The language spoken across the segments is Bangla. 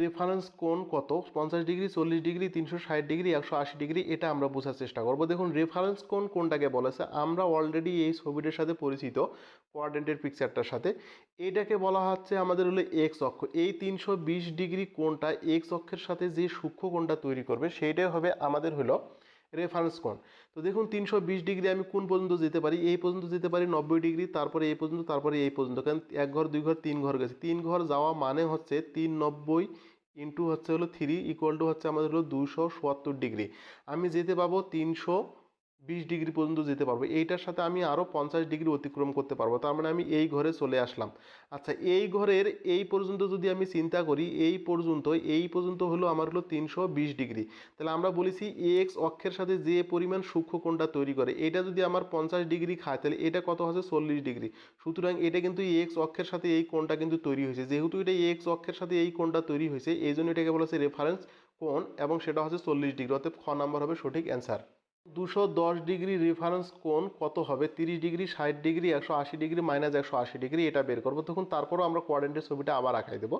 রেফারেন্স কোণ কত 50 ডিগ্রি 40 ডিগ্রি 360 ডিগ্রি 180 ডিগ্রি এটা আমরা বোঝার চেষ্টা করব। দেখুন রেফারেন্স কোণ কোনটাকে বলেছে আমরা অলরেডি এই ছবিটার সাথে পরিচিত, কোয়াড্রেন্টের পিকচারটার সাথে। এইটাকে বলা হচ্ছে আমাদের হলো এক্স অক্ষ। এই 320 ডিগ্রি কোণটা এক্স অক্ষের সাথে যে সূক্ষ্ম কোণটা তৈরি করবে সেইটাই হবে আমাদের হলো রেফারেন্স কোণ। তো দেখুন 320 ডিগ্রি আমি কোন পর্যন্ত যেতে পারি, এই পর্যন্ত যেতে পারি 90 ডিগ্রি, তারপরে এই পর্যন্ত, তারপরে এই পর্যন্ত, কারণ এক ঘর দুই ঘর তিন ঘর গেছে, তিন ঘর যাওয়া মানে হচ্ছে 390 ইন্টু হচ্ছে হলো 3 ইকুয়াল টু হচ্ছে আমাদের হলো 270 ডিগ্রি। আমি যেতে পাবো 320 ডিগ্রি পর্যন্ত যেতে পারবো, এইটার সাথে আমি আরও 50 ডিগ্রি অতিক্রম করতে পারবো, তার মানে আমি এই ঘরে চলে আসলাম। আচ্ছা এই ঘরের এই পর্যন্ত যদি আমি চিন্তা করি, এই পর্যন্ত হলো আমার হলো 320 ডিগ্রি। তাহলে আমরা বলেছি এক্স অক্ষের সাথে যে পরিমাণ সূক্ষ্ম কোণটা তৈরি করে এটা যদি আমার 50 ডিগ্রি খায় তাহলে এটা কত হচ্ছে 40 ডিগ্রি। সুতরাং এটা কিন্তু এক্স অক্ষের সাথে এই কোণটা কিন্তু তৈরি হয়েছে, যেহেতু এটা এক্স অক্ষের সাথে এই কোণটা তৈরি হয়েছে এই জন্য এটাকে বলা হচ্ছে রেফারেন্স কোণ এবং সেটা হচ্ছে 40 ডিগ্রি, অর্থাৎ খ নাম্বার হবে সঠিক অ্যান্সার। 210 ডিগ্রি রেফারেন্স কোণ কত হবে 30 degree 60 degree 180 degree minus 180 degree এটা বের করবো। তখন তারপরও আমরা কোয়াড্রেন্টের ছবিটা আবার আঁকাই দেবো।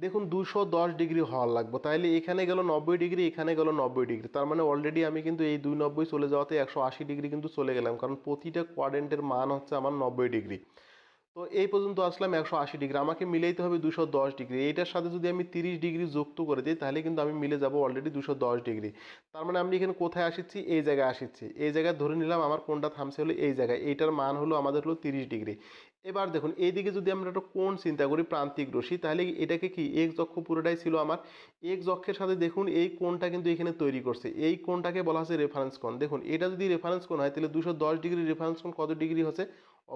দেখুন 210 ডিগ্রি হওয়ার লাগবে, তাহলে এখানে গেল 90 ডিগ্রি, এখানে গেল 90 ডিগ্রি, তার মানে অলরেডি আমি কিন্তু এই 290 চলে যাওয়াতে 180 ডিগ্রি কিন্তু চলে গেলাম, কারণ প্রতিটা কোয়াড্রেন্টের মান হচ্ছে আমার 90 ডিগ্রি। তো এই পর্যন্ত আসলাম 180 ডিগ্রি, আমাকে মিলাইতে হবে 210 ডিগ্রি। এইটার সাথে যদি আমি 30 ডিগ্রি যুক্ত করে দিই তাহলে কিন্তু আমি মিলে যাব অলরেডি 210 ডিগ্রি। তার মানে আমি এখানে কোথায় আসিচ্ছি, এই জায়গায় আসিচ্ছি, এই জায়গায় ধরে নিলাম আমার কোণটা থামছে হলো এই জায়গায়, এইটার মান হলো আমাদের হলো 30 ডিগ্রি। এবার দেখুন এইদিকে যদি আমরা একটা কোণ চিন্তা করি প্রান্তিক রশ্মি, তাহলে এটাকে কি এক্স অক্ষ পুরোটাই ছিল আমার, এক্স অক্ষের সাথে দেখুন এই কোণটা কিন্তু এখানে তৈরি করছে, এই কোণটাকে বলা হচ্ছে রেফারেন্স কোণ। দেখুন এটা যদি রেফারেন্স কোণ হয় তাহলে 210 ডিগ্রি রেফারেন্স কোণ কত ডিগ্রি হচ্ছে,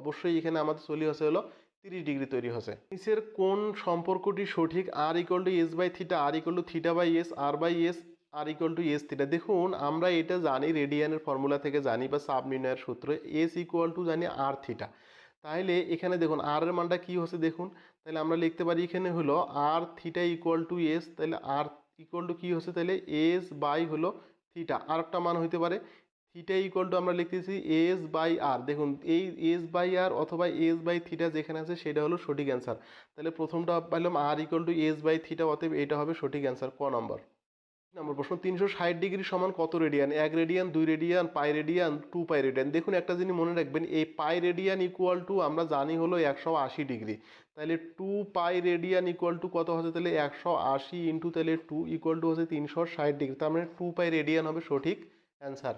অবশ্যই এখানে আমাদের চলে আসে হলো 30 ডিগ্রি তৈরি হচ্ছে। নিচের কোন সম্পর্কটি সঠিক, R equal to S by theta, R equal to theta by S, R by S, R equal to S theta. দেখুন আমরা এটা জানি রেডিয়ানের ফর্মুলা থেকে জানি বা সাব নির্ণয়ের সূত্র, এস ইকুয়াল টু জানি আর থিটা। তাহলে এখানে দেখুন আর এর মানটা কি হচ্ছে দেখুন, তাহলে আমরা লিখতে পারি এখানে হলো আর থিটা ইকুয়াল টু এস, তাহলে আর ইকুয়াল টু কি হচ্ছে তাহলে এস বাই হলো থিটা, আর একটা মান হইতে পারে থিটা ইকুয়াল টু আমরা লিখতেছি এস বাই আর। দেখুন এই এস বাই আর অথবা এস বাই থিটা যেখানে আছে সেটা হলো সঠিক অ্যান্সার। তাহলে প্রথমটা পাইলাম R equal to S by theta, অতএব এটা হবে সঠিক অ্যান্সার ক নম্বর। নম্বর প্রশ্ন 360 ডিগ্রি সমান কত রেডিয়ান, 1 রেডিয়ান 2 রেডিয়ান পাই রেডিয়ান 2 পাই রেডিয়ান। দেখুন একটা জিনিস মনে রাখবেন, এই পাই রেডিয়ান ইকুয়াল টু আমরা জানি হলো 180 ডিগ্রি, তাহলে 2 পাই রেডিয়ান ইকুয়াল টু কত হচ্ছে তাহলে 180 ইন্টু তাহলে 2 ইকুয়াল টু হচ্ছে 360 ডিগ্রি, তার মানে 2 পাই রেডিয়ান হবে সঠিক অ্যান্সার।